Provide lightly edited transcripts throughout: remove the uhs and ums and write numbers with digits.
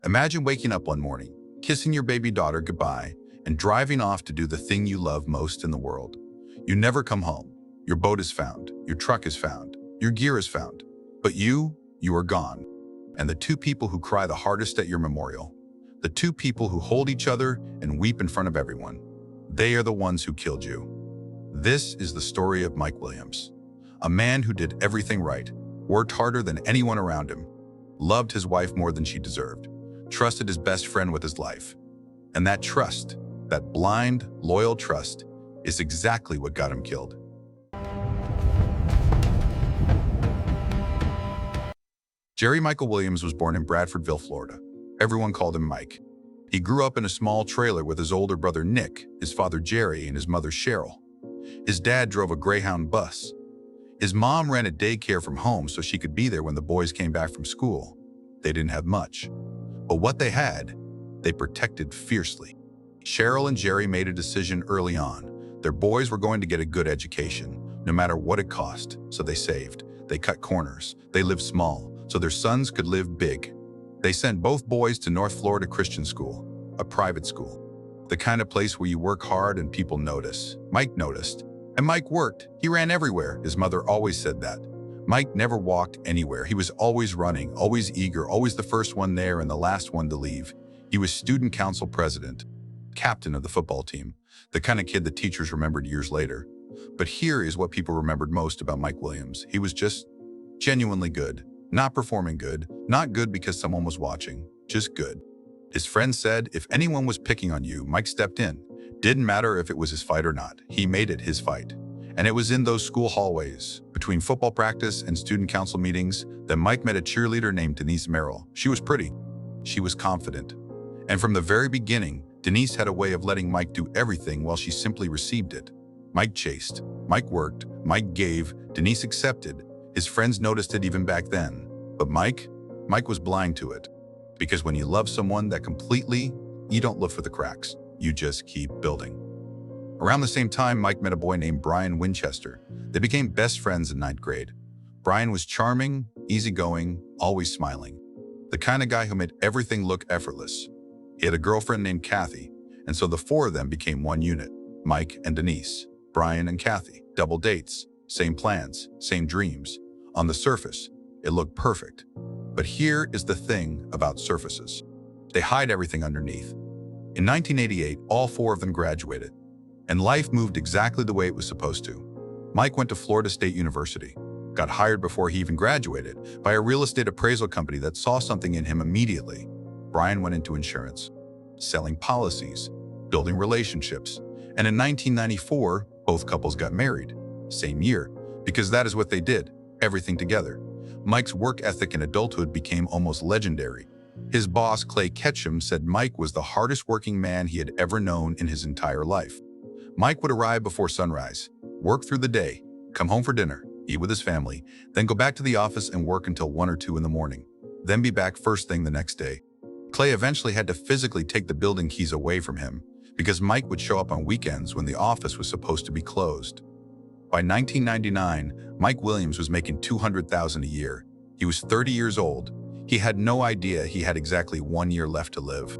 Imagine waking up one morning, kissing your baby daughter goodbye, and driving off to do the thing you love most in the world. You never come home. Your boat is found. Your truck is found. Your gear is found. But you are gone. And the two people who cry the hardest at your memorial, the two people who hold each other and weep in front of everyone, they are the ones who killed you. This is the story of Mike Williams, a man who did everything right, worked harder than anyone around him, loved his wife more than she deserved, trusted his best friend with his life. And that trust, that blind, loyal trust, is exactly what got him killed. Jerry Michael Williams was born in Bradfordville, Florida. Everyone called him Mike. He grew up in a small trailer with his older brother Nick, his father Jerry, and his mother Cheryl. His dad drove a Greyhound bus. His mom ran a daycare from home so she could be there when the boys came back from school. They didn't have much, but what they had, they protected fiercely. Cheryl and Jerry made a decision early on. Their boys were going to get a good education, no matter what it cost, so they saved. They cut corners. They lived small, so their sons could live big. They sent both boys to North Florida Christian School, a private school, the kind of place where you work hard and people notice. Mike noticed, and Mike worked. He ran everywhere. His mother always said that. Mike never walked anywhere. He was always running, always eager, always the first one there and the last one to leave. He was student council president, captain of the football team, the kind of kid that teachers remembered years later. But here is what people remembered most about Mike Williams. He was just genuinely good. Not performing good, not good because someone was watching, just good. His friends said if anyone was picking on you, Mike stepped in. Didn't matter if it was his fight or not, he made it his fight. And it was in those school hallways, between football practice and student council meetings, that Mike met a cheerleader named Denise Merrill. She was pretty. She was confident. And from the very beginning, Denise had a way of letting Mike do everything while she simply received it. Mike chased, Mike worked, Mike gave, Denise accepted. His friends noticed it even back then. But Mike was blind to it. Because when you love someone that completely, you don't look for the cracks. You just keep building. Around the same time, Mike met a boy named Brian Winchester. They became best friends in 9th grade. Brian was charming, easygoing, always smiling. The kind of guy who made everything look effortless. He had a girlfriend named Kathy, and so the four of them became one unit. Mike and Denise, Brian and Kathy, double dates, same plans, same dreams. On the surface, it looked perfect. But here is the thing about surfaces. They hide everything underneath. In 1988, all four of them graduated, and life moved exactly the way it was supposed to. Mike went to Florida State University, got hired before he even graduated by a real estate appraisal company that saw something in him immediately. Brian went into insurance, selling policies, building relationships, and in 1994, both couples got married. Same year, because that is what they did, everything together. Mike's work ethic in adulthood became almost legendary. His boss, Clay Ketchum, said Mike was the hardest working man he had ever known in his entire life. Mike would arrive before sunrise, work through the day, come home for dinner, eat with his family, then go back to the office and work until 1 or 2 in the morning, then be back first thing the next day. Clay eventually had to physically take the building keys away from him because Mike would show up on weekends when the office was supposed to be closed. By 1999, Mike Williams was making $200,000 a year. He was 30 years old. He had no idea he had exactly 1 year left to live.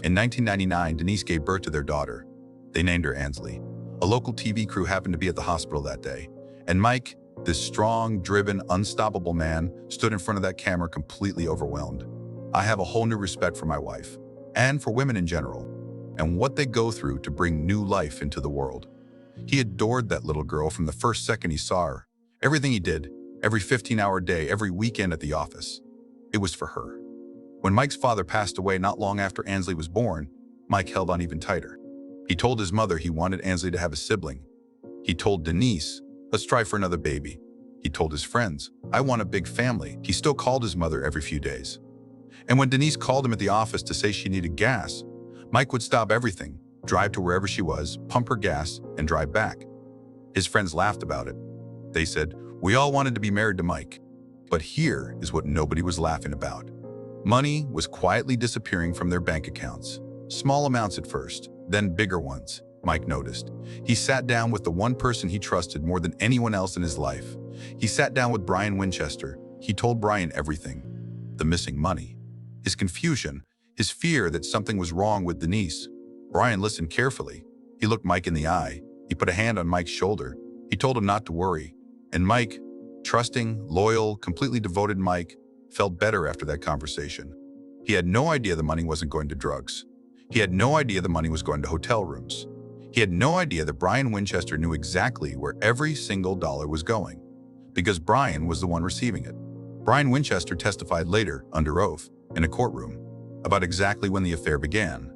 In 1999, Denise gave birth to their daughter. They named her Ansley. A local TV crew happened to be at the hospital that day, and Mike, this strong, driven, unstoppable man, stood in front of that camera completely overwhelmed. I have a whole new respect for my wife, and for women in general, and what they go through to bring new life into the world. He adored that little girl from the first second he saw her. Everything he did, every 15-hour day, every weekend at the office, it was for her. When Mike's father passed away not long after Ansley was born, Mike held on even tighter. He told his mother he wanted Ansley to have a sibling. He told Denise, let's try for another baby. He told his friends, I want a big family. He still called his mother every few days. And when Denise called him at the office to say she needed gas, Mike would stop everything, drive to wherever she was, pump her gas, and drive back. His friends laughed about it. They said, we all wanted to be married to Mike. But here is what nobody was laughing about. Money was quietly disappearing from their bank accounts. Small amounts at first, then bigger ones, Mike noticed. He sat down with the one person he trusted more than anyone else in his life. He sat down with Brian Winchester. He told Brian everything. The missing money, his confusion, his fear that something was wrong with Denise. Brian listened carefully. He looked Mike in the eye. He put a hand on Mike's shoulder. He told him not to worry. And Mike, trusting, loyal, completely devoted Mike, felt better after that conversation. He had no idea the money wasn't going to drugs. He had no idea the money was going to hotel rooms. He had no idea that Brian Winchester knew exactly where every single dollar was going, because Brian was the one receiving it. Brian Winchester testified later, under oath, in a courtroom, about exactly when the affair began.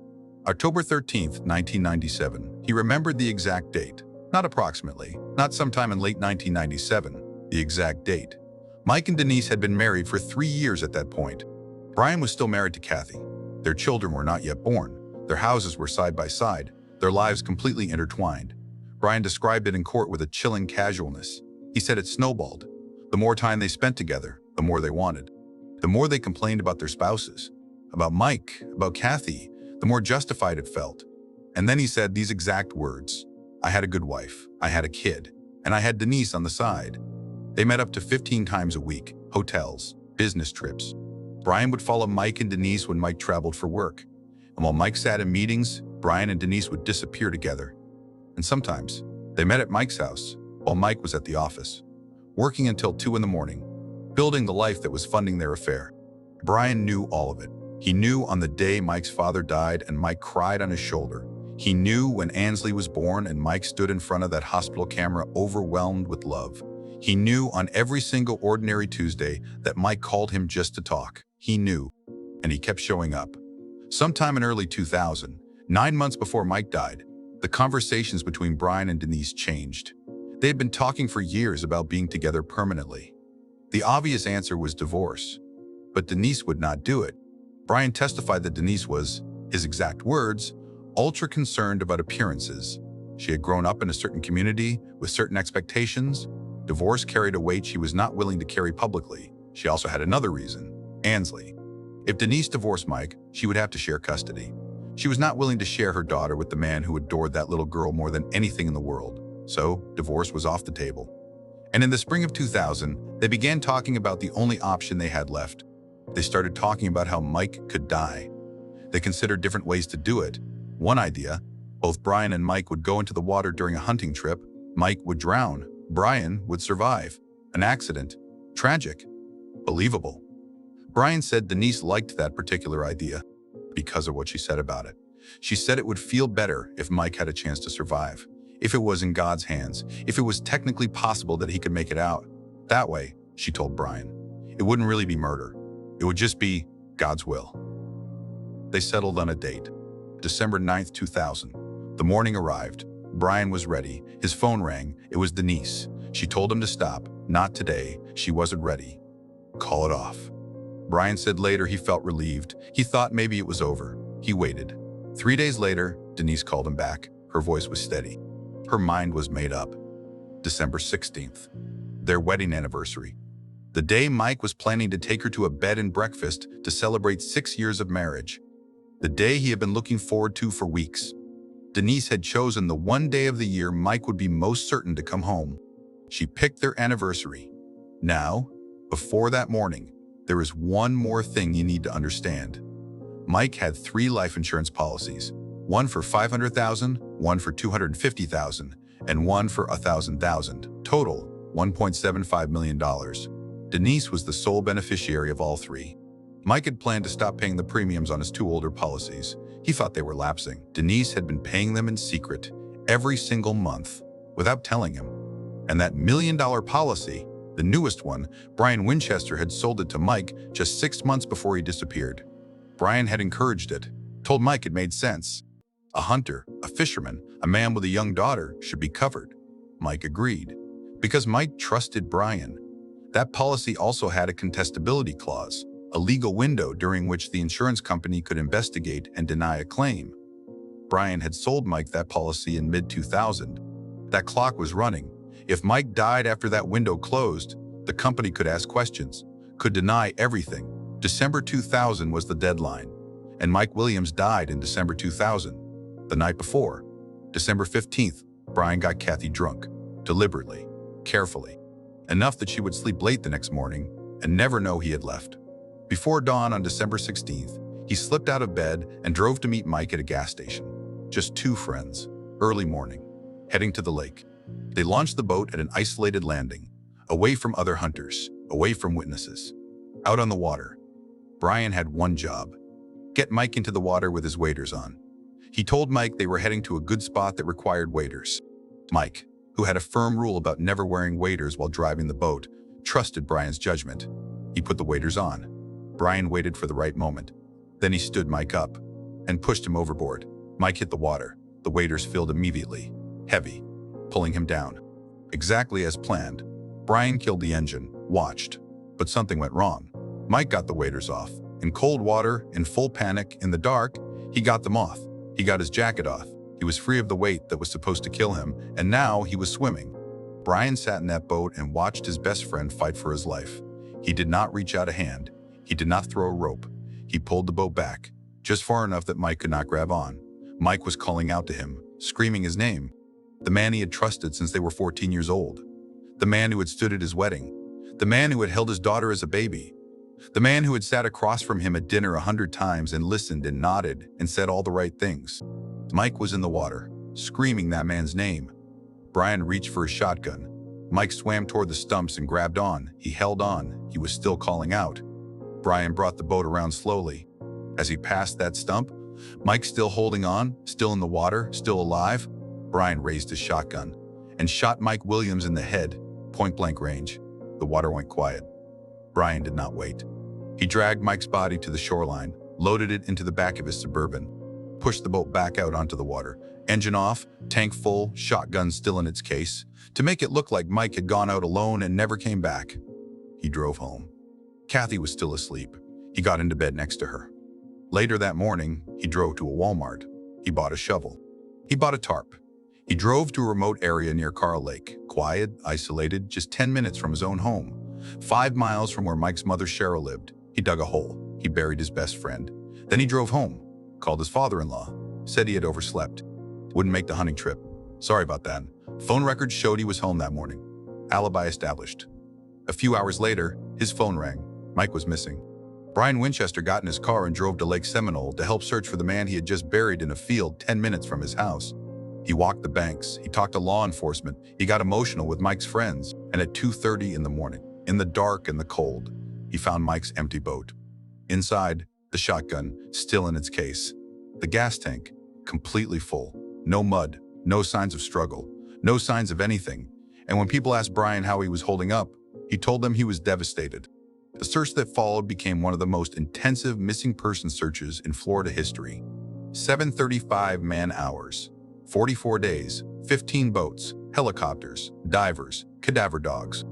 October 13th, 1997. He remembered the exact date. Not approximately, not sometime in late 1997, the exact date. Mike and Denise had been married for 3 years at that point. Brian was still married to Kathy. Their children were not yet born. Their houses were side by side, their lives completely intertwined. Brian described it in court with a chilling casualness. He said it snowballed. The more time they spent together, the more they wanted. The more they complained about their spouses, about Mike, about Kathy, the more justified it felt. And then he said these exact words: "I had a good wife, I had a kid, and I had Denise on the side." They met up to 15 times a week, hotels, business trips. Brian would follow Mike and Denise when Mike traveled for work. And while Mike sat in meetings, Brian and Denise would disappear together. And sometimes, they met at Mike's house while Mike was at the office, working until 2 in the morning, building the life that was funding their affair. Brian knew all of it. He knew on the day Mike's father died and Mike cried on his shoulder. He knew when Ansley was born and Mike stood in front of that hospital camera overwhelmed with love. He knew on every single ordinary Tuesday that Mike called him just to talk. He knew, and he kept showing up. Sometime in early 2000, 9 months before Mike died, the conversations between Brian and Denise changed. They had been talking for years about being together permanently. The obvious answer was divorce, but Denise would not do it. Brian testified that Denise was, his exact words, ultra concerned about appearances. She had grown up in a certain community with certain expectations. Divorce carried a weight she was not willing to carry publicly. She also had another reason: Ansley. If Denise divorced Mike, she would have to share custody. She was not willing to share her daughter with the man who adored that little girl more than anything in the world. So, divorce was off the table. And in the spring of 2000, they began talking about the only option they had left. They started talking about how Mike could die. They considered different ways to do it. One idea: both Brian and Mike would go into the water during a hunting trip. Mike would drown. Brian would survive. An accident. Tragic. Believable. Brian said Denise liked that particular idea because of what she said about it. She said it would feel better if Mike had a chance to survive, if it was in God's hands, if it was technically possible that he could make it out. That way, she told Brian, it wouldn't really be murder. It would just be God's will. They settled on a date, December 9th, 2000. The morning arrived. Brian was ready. His phone rang. It was Denise. She told him to stop. Not today. She wasn't ready. Call it off. Brian said later he felt relieved. He thought maybe it was over. He waited. 3 days later, Denise called him back. Her voice was steady. Her mind was made up. December 16th, their wedding anniversary. The day Mike was planning to take her to a bed and breakfast to celebrate 6 years of marriage. The day he had been looking forward to for weeks. Denise had chosen the one day of the year Mike would be most certain to come home. She picked their anniversary. Now, before that morning, there is one more thing you need to understand. Mike had 3 life insurance policies, one for $500,000, one for $250,000, and one for $1,000,000. Total, $1.75 million. Denise was the sole beneficiary of all 3. Mike had planned to stop paying the premiums on his 2 older policies. He thought they were lapsing. Denise had been paying them in secret every single month without telling him. And that $1 million policy, the newest one, Brian Winchester had sold it to Mike just 6 months before he disappeared. Brian had encouraged it, told Mike it made sense. A hunter, a fisherman, a man with a young daughter should be covered. Mike agreed, because Mike trusted Brian. That policy also had a contestability clause, a legal window during which the insurance company could investigate and deny a claim. Brian had sold Mike that policy in mid-2000. That clock was running. If Mike died after that window closed, the company could ask questions, could deny everything. December 2000 was the deadline, and Mike Williams died in December 2000. The night before, December 15th, Brian got Kathy drunk, deliberately, carefully, enough that she would sleep late the next morning and never know he had left. Before dawn on December 16th, He slipped out of bed and drove to meet Mike at a gas station. Just two friends, early morning, heading to the lake. They launched the boat at an isolated landing, away from other hunters, away from witnesses. Out on the water, Brian had one job: get Mike into the water with his waders on. He told Mike they were heading to a good spot that required waders. Mike, who had a firm rule about never wearing waders while driving the boat, trusted Brian's judgment. He put the waders on. Brian waited for the right moment. Then he stood Mike up and pushed him overboard. Mike hit the water. The waders filled immediately, heavy, pulling him down. Exactly as planned. Brian killed the engine, watched, but something went wrong. Mike got the waders off. In cold water, in full panic, in the dark, he got them off. He got his jacket off. He was free of the weight that was supposed to kill him, and now he was swimming. Brian sat in that boat and watched his best friend fight for his life. He did not reach out a hand. He did not throw a rope. He pulled the boat back, just far enough that Mike could not grab on. Mike was calling out to him, screaming his name. The man he had trusted since they were 14 years old. The man who had stood at his wedding. The man who had held his daughter as a baby. The man who had sat across from him at dinner 100 times and listened and nodded and said all the right things. Mike was in the water, screaming that man's name. Brian reached for his shotgun. Mike swam toward the stumps and grabbed on. He held on. He was still calling out. Brian brought the boat around slowly. As he passed that stump, Mike still holding on, still in the water, still alive, Brian raised his shotgun and shot Mike Williams in the head, point-blank range. The water went quiet. Brian did not wait. He dragged Mike's body to the shoreline, loaded it into the back of his Suburban, pushed the boat back out onto the water, engine off, tank full, shotgun still in its case, to make it look like Mike had gone out alone and never came back. He drove home. Kathy was still asleep. He got into bed next to her. Later that morning, he drove to a Walmart. He bought a shovel. He bought a tarp. He drove to a remote area near Carl Lake, quiet, isolated, just 10 minutes from his own home. 5 miles from where Mike's mother Cheryl lived. He dug a hole. He buried his best friend. Then he drove home, called his father-in-law, said he had overslept. Wouldn't make the hunting trip. Sorry about that. Phone records showed he was home that morning. Alibi established. A few hours later, his phone rang. Mike was missing. Brian Winchester got in his car and drove to Lake Seminole to help search for the man he had just buried in a field 10 minutes from his house. He walked the banks. He talked to law enforcement. He got emotional with Mike's friends. And at 2:30 in the morning, in the dark and the cold, he found Mike's empty boat. Inside, the shotgun, still in its case. The gas tank, completely full. No mud, no signs of struggle, no signs of anything. And when people asked Brian how he was holding up, he told them he was devastated. The search that followed became one of the most intensive missing person searches in Florida history. 735 man-hours, 44 days, 15 boats, helicopters, divers, cadaver dogs.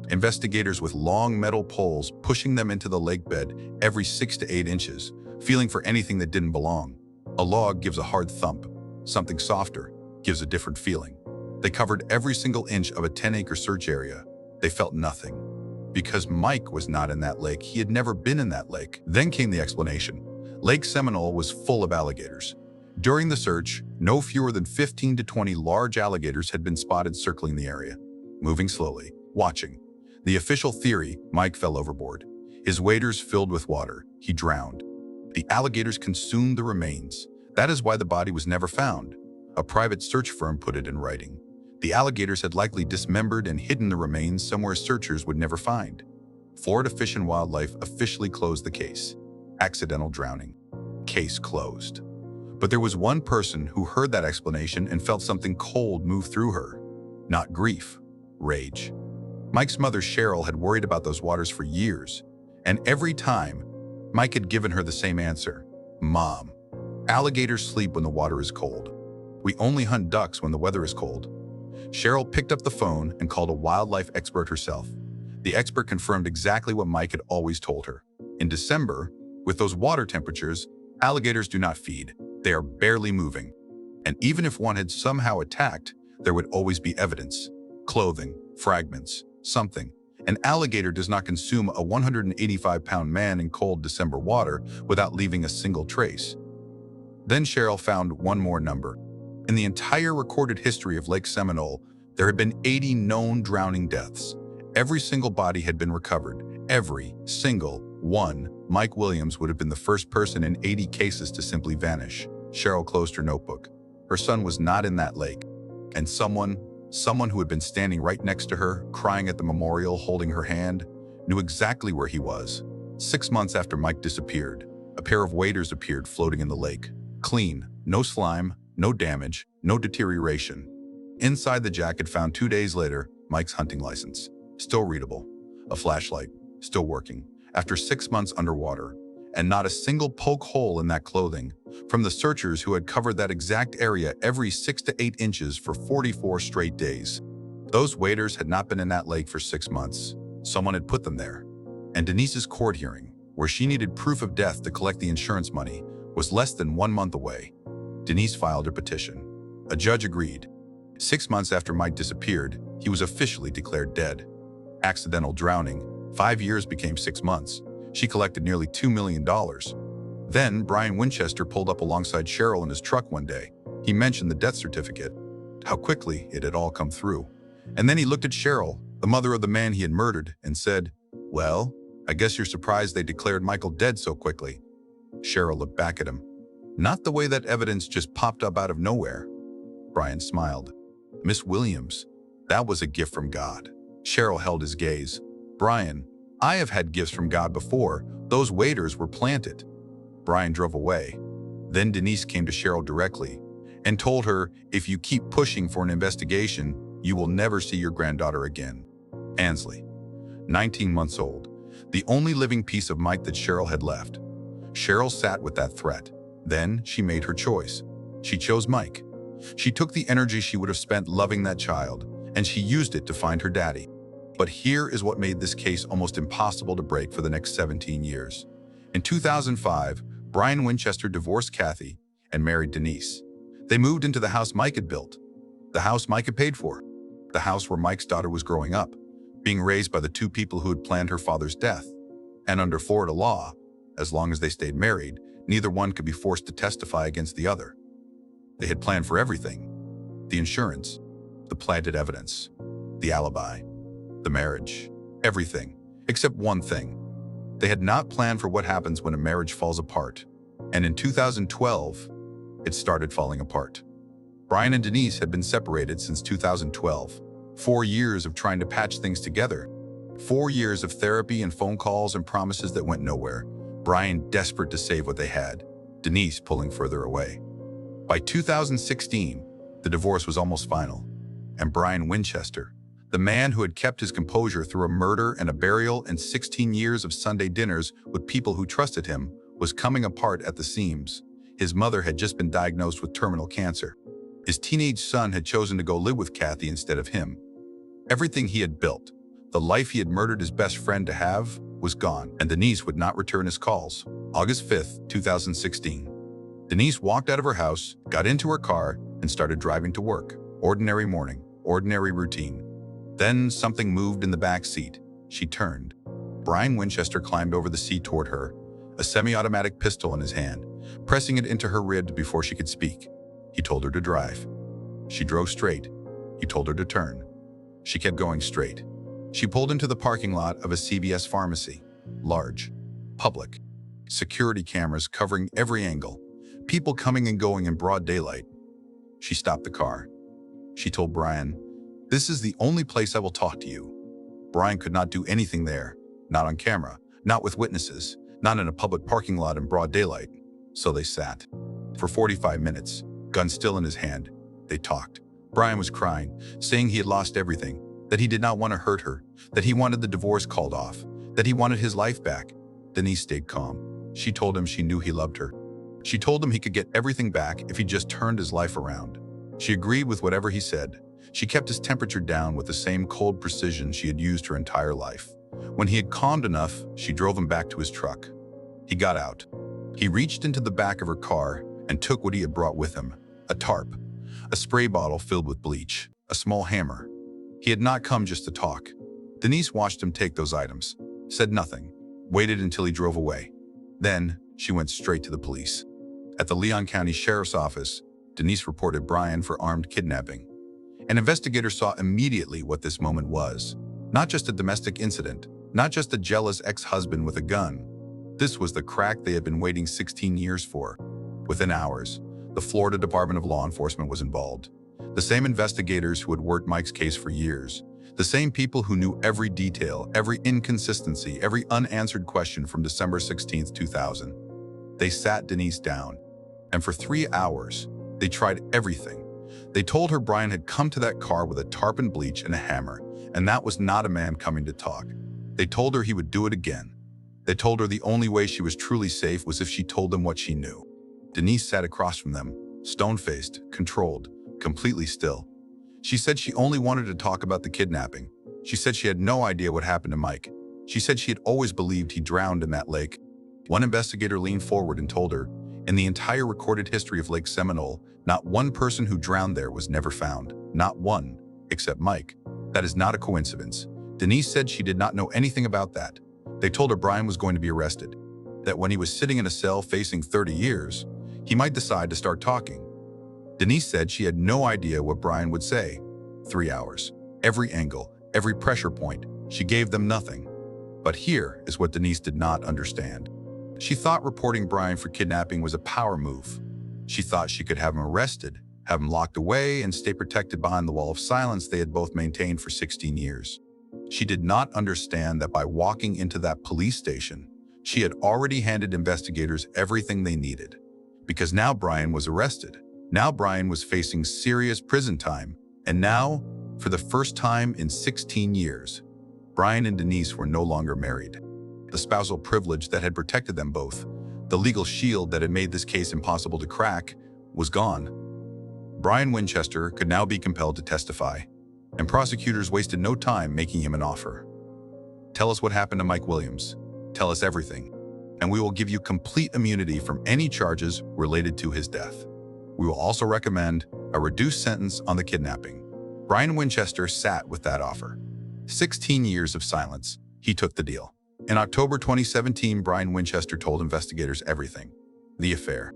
Investigators with long metal poles pushing them into the lake bed every 6 to 8 inches, feeling for anything that didn't belong. A log gives a hard thump. Something softer gives a different feeling. They covered every single inch of a 10-acre search area. They felt nothing. Because Mike was not in that lake, he had never been in that lake. Then came the explanation. Lake Seminole was full of alligators. During the search, no fewer than 15 to 20 large alligators had been spotted circling the area, moving slowly, watching. The official theory, Mike fell overboard. His waders filled with water. He drowned. The alligators consumed the remains. That is why the body was never found. A private search firm put it in writing. The alligators had likely dismembered and hidden the remains somewhere searchers would never find. Florida Fish and Wildlife officially closed the case. Accidental drowning. Case closed. But there was one person who heard that explanation and felt something cold move through her. Not grief, rage. Mike's mother Cheryl had worried about those waters for years, and every time, Mike had given her the same answer. Mom, alligators sleep when the water is cold. We only hunt ducks when the weather is cold. Cheryl picked up the phone and called a wildlife expert herself. The expert confirmed exactly what Mike had always told her. In December, with those water temperatures, alligators do not feed. They are barely moving. And even if one had somehow attacked, there would always be evidence. Clothing, fragments, something. An alligator does not consume a 185-pound man in cold December water without leaving a single trace. Then Cheryl found one more number. In the entire recorded history of Lake Seminole, there had been 80 known drowning deaths. Every single body had been recovered. Every single 1. Mike Williams would have been the first person in 80 cases to simply vanish. Cheryl closed her notebook. Her son was not in that lake. And someone who had been standing right next to her, crying at the memorial, holding her hand, knew exactly where he was. 6 months after Mike disappeared, a pair of waders appeared floating in the lake. Clean, no slime, no damage, no deterioration. Inside the jacket found 2 days later, Mike's hunting license, still readable. A flashlight, still working, after 6 months underwater. And not a single poke hole in that clothing, from the searchers who had covered that exact area every 6 to 8 inches for 44 straight days. Those waders had not been in that lake for 6 months. Someone had put them there. And Denise's court hearing, where she needed proof of death to collect the insurance money, was less than 1 month away. Denise filed her petition. A judge agreed. 6 months after Mike disappeared, he was officially declared dead. Accidental drowning, 5 years became 6 months. She collected nearly $2 million. Then, Brian Winchester pulled up alongside Cheryl in his truck one day. He mentioned the death certificate, how quickly it had all come through. And then he looked at Cheryl, the mother of the man he had murdered, and said, "Well, I guess you're surprised they declared Michael dead so quickly." Cheryl looked back at him. "Not the way that evidence just popped up out of nowhere." Brian smiled. "Miss Williams, that was a gift from God." Cheryl held his gaze. "Brian, I have had gifts from God before. Those waders were planted." Brian drove away. Then Denise came to Cheryl directly and told her, "If you keep pushing for an investigation, you will never see your granddaughter again." Ansley, 19 months old, the only living piece of Mike that Cheryl had left. Cheryl sat with that threat. Then she made her choice. She chose Mike. She took the energy she would have spent loving that child, and she used it to find her daddy. But here is what made this case almost impossible to break for the next 17 years. In 2005, Brian Winchester divorced Kathy and married Denise. They moved into the house Mike had built, the house Mike had paid for, the house where Mike's daughter was growing up, being raised by the two people who had planned her father's death. And under Florida law, as long as they stayed married, neither one could be forced to testify against the other. They had planned for everything: the insurance, the planted evidence, the alibi, the marriage, everything, except one thing. They had not planned for what happens when a marriage falls apart. And in 2012, it started falling apart. Brian and Denise had been separated since 2012. 4 years of trying to patch things together. 4 years of therapy and phone calls and promises that went nowhere. Brian desperate to save what they had, Denise pulling further away. By 2016, the divorce was almost final. And Brian Winchester, the man who had kept his composure through a murder and a burial and 16 years of Sunday dinners with people who trusted him, was coming apart at the seams. His mother had just been diagnosed with terminal cancer. His teenage son had chosen to go live with Kathy instead of him. Everything he had built, the life he had murdered his best friend to have, was gone, and Denise would not return his calls. August 5th, 2016. Denise walked out of her house, got into her car, and started driving to work. Ordinary morning, ordinary routine. Then something moved in the back seat. She turned. Brian Winchester climbed over the seat toward her, a semi-automatic pistol in his hand, pressing it into her ribs before she could speak. He told her to drive. She drove straight. He told her to turn. She kept going straight. She pulled into the parking lot of a CVS pharmacy. Large, public, security cameras covering every angle, people coming and going in broad daylight. She stopped the car. She told Brian, "This is the only place I will talk to you." Brian could not do anything there, not on camera, not with witnesses, not in a public parking lot in broad daylight. So they sat. For 45 minutes, gun still in his hand, they talked. Brian was crying, saying he had lost everything, that he did not want to hurt her, that he wanted the divorce called off, that he wanted his life back. Denise stayed calm. She told him she knew he loved her. She told him he could get everything back if he just turned his life around. She agreed with whatever he said. She kept his temperature down with the same cold precision she had used her entire life. When he had calmed enough, she drove him back to his truck. He got out. He reached into the back of her car and took what he had brought with him: a tarp, a spray bottle filled with bleach, a small hammer. He had not come just to talk. Denise watched him take those items, said nothing, waited until he drove away. Then she went straight to the police. At the Leon County Sheriff's Office, Denise reported Brian for armed kidnapping. An investigator saw immediately what this moment was. Not just a domestic incident, not just a jealous ex-husband with a gun, This was the crack they had been waiting 16 years for. Within hours, the Florida Department of Law Enforcement was involved. The same investigators who had worked Mike's case for years. The same people who knew every detail, every inconsistency, every unanswered question from December 16, 2000. They sat Denise down, and for 3 hours, they tried everything. They told her Brian had come to that car with a tarp and bleach and a hammer, and that was not a man coming to talk. They told her he would do it again. They told her the only way she was truly safe was if she told them what she knew. Denise sat across from them, stone-faced, controlled, completely still. She said she only wanted to talk about the kidnapping. She said she had no idea what happened to Mike. She said she had always believed he drowned in that lake. One investigator leaned forward and told her, in the entire recorded history of Lake Seminole, not one person who drowned there was never found. Not one, except Mike. That is not a coincidence. Denise said she did not know anything about that. They told her Brian was going to be arrested, that when he was sitting in a cell facing 30 years, he might decide to start talking. Denise said she had no idea what Brian would say. 3 hours, every angle, every pressure point, she gave them nothing. But here is what Denise did not understand. She thought reporting Brian for kidnapping was a power move. She thought she could have him arrested, have him locked away, and stay protected behind the wall of silence they had both maintained for 16 years. She did not understand that by walking into that police station, she had already handed investigators everything they needed. Because now Brian was arrested. Now Brian was facing serious prison time. And now, for the first time in 16 years, Brian and Denise were no longer married. The spousal privilege that had protected them both, the legal shield that had made this case impossible to crack, was gone. Brian Winchester could now be compelled to testify, and prosecutors wasted no time making him an offer. Tell us what happened to Mike Williams. Tell us everything, and we will give you complete immunity from any charges related to his death. We will also recommend a reduced sentence on the kidnapping. Brian Winchester sat with that offer. 16 years of silence. He took the deal. In October 2017, Brian Winchester told investigators everything. The affair.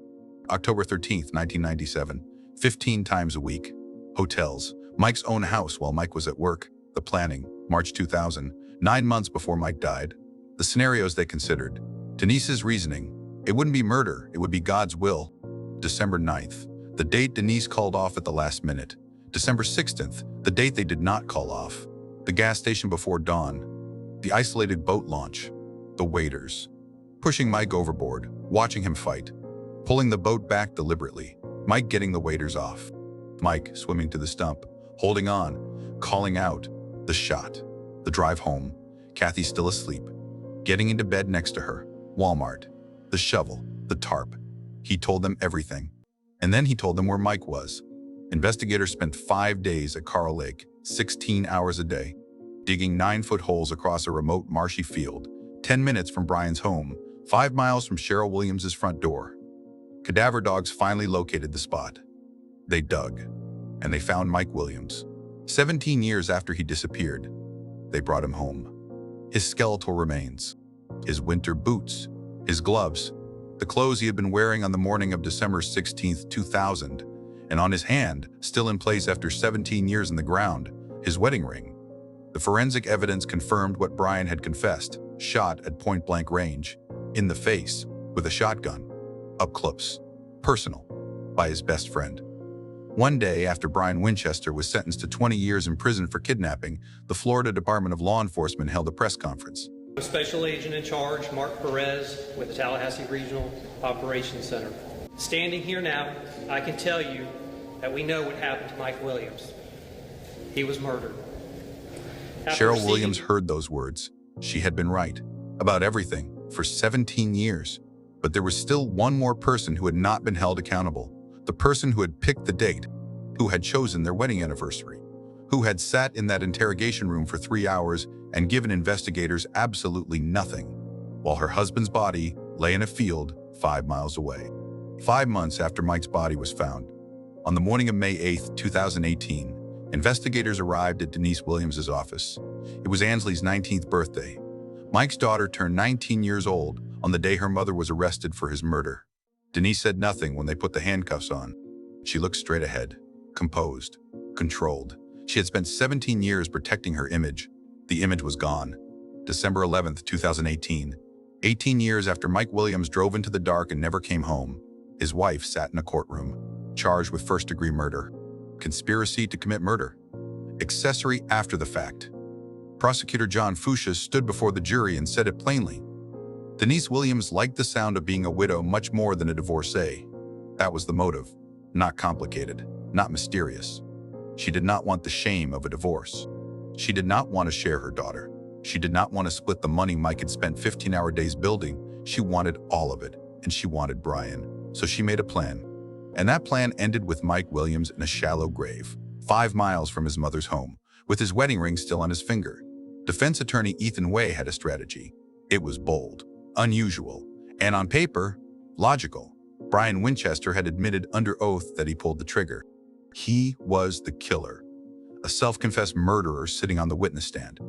October 13, 1997, 15 times a week. Hotels. Mike's own house while Mike was at work. The planning. March 2000, 9 months before Mike died. The scenarios they considered. Denise's reasoning. It wouldn't be murder, it would be God's will. December 9th, the date Denise called off at the last minute. December 16th, the date they did not call off. The gas station before dawn. The isolated boat launch. The waiters. Pushing Mike overboard, watching him fight. Pulling the boat back deliberately. Mike getting the waiters off. Mike swimming to the stump, holding on, calling out. The shot. The drive home. Kathy still asleep. Getting into bed next to her. Walmart. The shovel. The tarp. He told them everything. And then he told them where Mike was. Investigators spent 5 days at Coral Lake, 16 hours a day, digging 9-foot holes across a remote marshy field, 10 minutes from Brian's home, 5 miles from Cheryl Williams' front door. Cadaver dogs finally located the spot. They dug, and they found Mike Williams. 17 years after he disappeared, they brought him home. His skeletal remains, his winter boots, his gloves, the clothes he had been wearing on the morning of December 16, 2000, and on his hand, still in place after 17 years in the ground, his wedding ring. The forensic evidence confirmed what Brian had confessed, shot at point-blank range, in the face, with a shotgun, up close, personal, by his best friend. One day after Brian Winchester was sentenced to 20 years in prison for kidnapping, the Florida Department of Law Enforcement held a press conference. Special Agent in Charge, Mark Perez, with the Tallahassee Regional Operations Center. Standing here now, I can tell you that we know what happened to Mike Williams. He was murdered. Cheryl Williams heard those words. She had been right about everything for 17 years. But there was still one more person who had not been held accountable. The person who had picked the date, who had chosen their wedding anniversary, who had sat in that interrogation room for 3 hours and given investigators absolutely nothing, while her husband's body lay in a field 5 miles away. 5 months after Mike's body was found, on the morning of May 8, 2018, investigators arrived at Denise Williams' office. It was Ansley's 19th birthday. Mike's daughter turned 19 years old on the day her mother was arrested for his murder. Denise said nothing when they put the handcuffs on. She looked straight ahead, composed, controlled. She had spent 17 years protecting her image. The image was gone. December 11, 2018. 18 years after Mike Williams drove into the dark and never came home, his wife sat in a courtroom, charged with first-degree murder, conspiracy to commit murder, accessory after the fact. Prosecutor John Fuchsia stood before the jury and said it plainly. Denise Williams liked the sound of being a widow much more than a divorcee. That was the motive. Not complicated, not mysterious. She did not want the shame of a divorce. She did not want to share her daughter. She did not want to split the money Mike had spent 15-hour days building. She wanted all of it, and she wanted Brian. So she made a plan. And that plan ended with Mike Williams in a shallow grave, 5 miles from his mother's home, with his wedding ring still on his finger. Defense attorney Ethan Way had a strategy. It was bold, unusual, and on paper, logical. Brian Winchester had admitted under oath that he pulled the trigger. He was the killer, a self-confessed murderer sitting on the witness stand.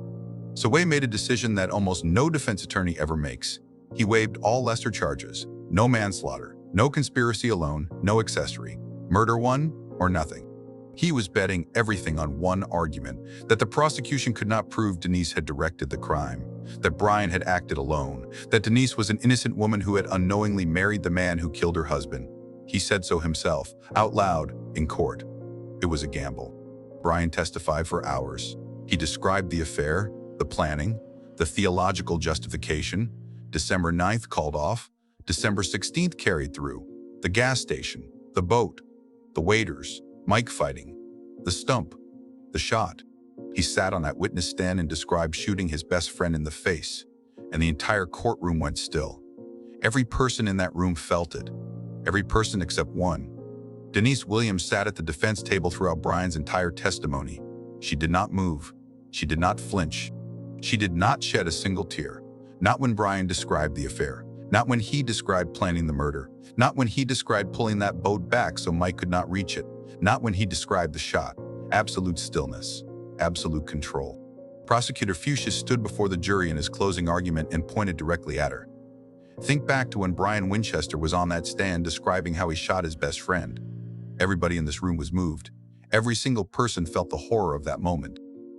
So Way made a decision that almost no defense attorney ever makes. He waived all lesser charges, no manslaughter, no conspiracy alone, no accessory, murder one or nothing. He was betting everything on one argument, that the prosecution could not prove Denise had directed the crime, that Brian had acted alone, that Denise was an innocent woman who had unknowingly married the man who killed her husband. He said so himself, out loud, in court. It was a gamble. Brian testified for hours. He described the affair, the planning, the theological justification. December 9th called off, December 16th carried through, the gas station, the boat, the waiters, Mike fighting, the stump, the shot. He sat on that witness stand and described shooting his best friend in the face, and the entire courtroom went still. Every person in that room felt it, every person except one. Denise Williams sat at the defense table throughout Brian's entire testimony. She did not move. She did not flinch. She did not shed a single tear. Not when Brian described the affair. Not when he described planning the murder. Not when he described pulling that boat back so Mike could not reach it. Not when he described the shot. Absolute stillness. Absolute control. Prosecutor Fuchsia stood before the jury in his closing argument and pointed directly at her. Think back to when Brian Winchester was on that stand describing how he shot his best friend. Everybody in this room was moved. Every single person felt the horror of that moment.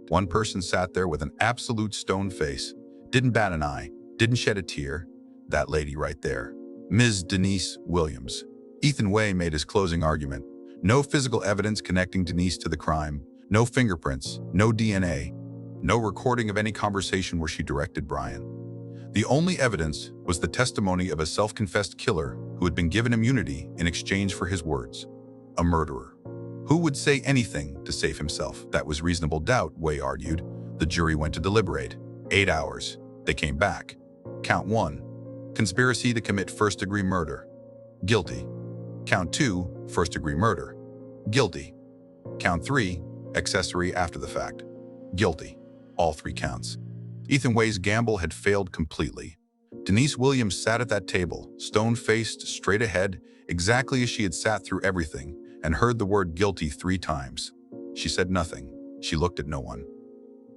One person sat there with an absolute stone face, didn't bat an eye, didn't shed a tear. That lady right there, Ms. Denise Williams. Ethan Way made his closing argument. No physical evidence connecting Denise to the crime, no fingerprints, no DNA, no recording of any conversation where she directed Brian. The only evidence was the testimony of a self-confessed killer who had been given immunity in exchange for his words. A murderer. Who would say anything to save himself? That was reasonable doubt, Way argued. The jury went to deliberate. 8 hours. They came back. Count 1. Conspiracy to commit first-degree murder. Guilty. Count 2. First-degree murder. Guilty. Count 3. Accessory after the fact. Guilty. All 3 counts. Ethan Way's gamble had failed completely. Denise Williams sat at that table, stone-faced, straight ahead, exactly as she had sat through everything, and heard the word guilty 3 times. She said nothing. She looked at no one.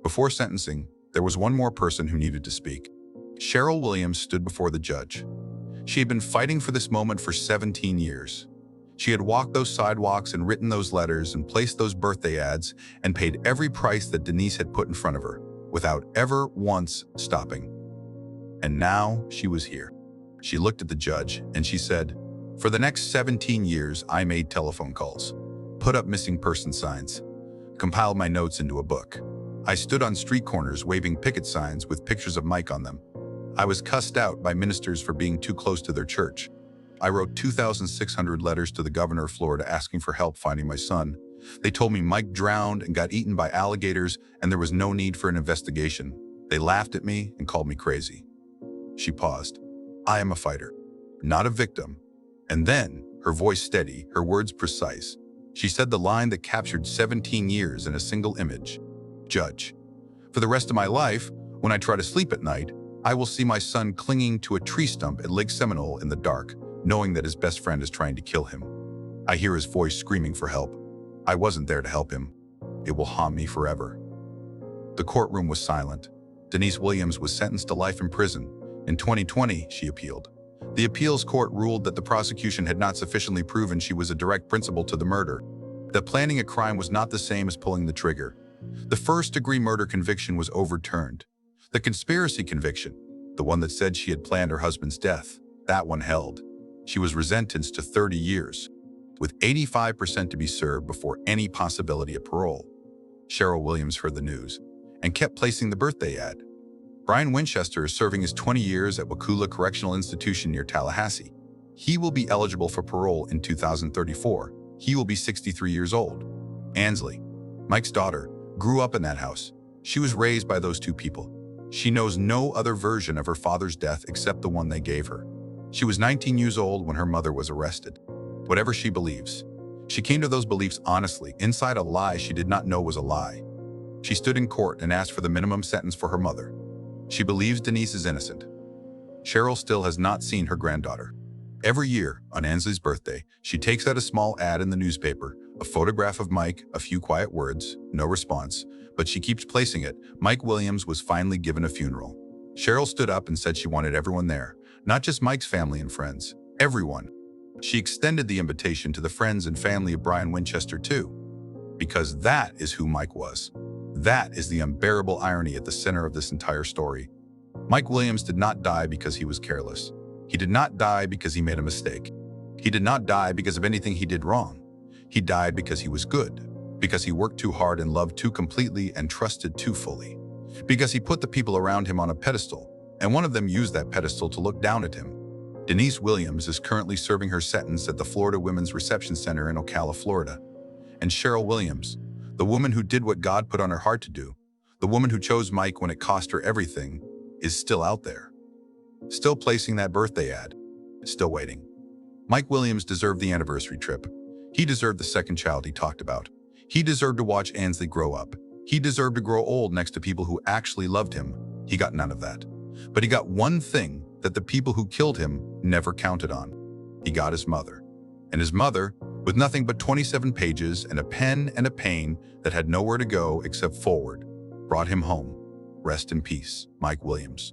Before sentencing, there was one more person who needed to speak. Cheryl Williams stood before the judge. She had been fighting for this moment for 17 years. She had walked those sidewalks and written those letters and placed those birthday ads and paid every price that Denise had put in front of her, without ever once stopping. And now she was here. She looked at the judge and she said, "For the next 17 years, I made telephone calls, put up missing person signs, compiled my notes into a book. I stood on street corners waving picket signs with pictures of Mike on them. I was cussed out by ministers for being too close to their church. I wrote 2,600 letters to the governor of Florida asking for help finding my son. They told me Mike drowned and got eaten by alligators and there was no need for an investigation. They laughed at me and called me crazy." She paused. "I am a fighter, not a victim." And then, her voice steady, her words precise, she said the line that captured 17 years in a single image. "Judge, for the rest of my life, when I try to sleep at night, I will see my son clinging to a tree stump at Lake Seminole in the dark, knowing that his best friend is trying to kill him. I hear his voice screaming for help. I wasn't there to help him. It will haunt me forever." The courtroom was silent. Denise Williams was sentenced to life in prison. In 2020, she appealed. The appeals court ruled that the prosecution had not sufficiently proven she was a direct principal to the murder, that planning a crime was not the same as pulling the trigger. The first-degree murder conviction was overturned. The conspiracy conviction, the one that said she had planned her husband's death, that one held. She was sentenced to 30 years, with 85% to be served before any possibility of parole. Cheryl Williams heard the news and kept placing the birthday ad. Brian Winchester is serving his 20 years at Wakulla Correctional Institution near Tallahassee. He will be eligible for parole in 2034. He will be 63 years old. Ansley, Mike's daughter, grew up in that house. She was raised by those two people. She knows no other version of her father's death except the one they gave her. She was 19 years old when her mother was arrested. Whatever she believes, she came to those beliefs honestly, inside a lie she did not know was a lie. She stood in court and asked for the minimum sentence for her mother. She believes Denise is innocent. Cheryl still has not seen her granddaughter. Every year, on Ansley's birthday, she takes out a small ad in the newspaper, a photograph of Mike, a few quiet words, no response, but she keeps placing it. Mike Williams was finally given a funeral. Cheryl stood up and said she wanted everyone there, not just Mike's family and friends, everyone. She extended the invitation to the friends and family of Brian Winchester too, because that is who Mike was. That is the unbearable irony at the center of this entire story. Mike Williams did not die because he was careless. He did not die because he made a mistake. He did not die because of anything he did wrong. He died because he was good, because he worked too hard and loved too completely and trusted too fully, because he put the people around him on a pedestal, and one of them used that pedestal to look down at him. Denise Williams is currently serving her sentence at the Florida Women's Reception Center in Ocala, Florida. And Cheryl Williams, the woman who did what God put on her heart to do, the woman who chose Mike when it cost her everything, is still out there. Still placing that birthday ad. Still waiting. Mike Williams deserved the anniversary trip. He deserved the second child he talked about. He deserved to watch Ansley grow up. He deserved to grow old next to people who actually loved him. He got none of that. But he got one thing that the people who killed him never counted on. He got his mother. And his mother, with nothing but 27 pages and a pen and a pain that had nowhere to go except forward, brought him home. Rest in peace, Mike Williams.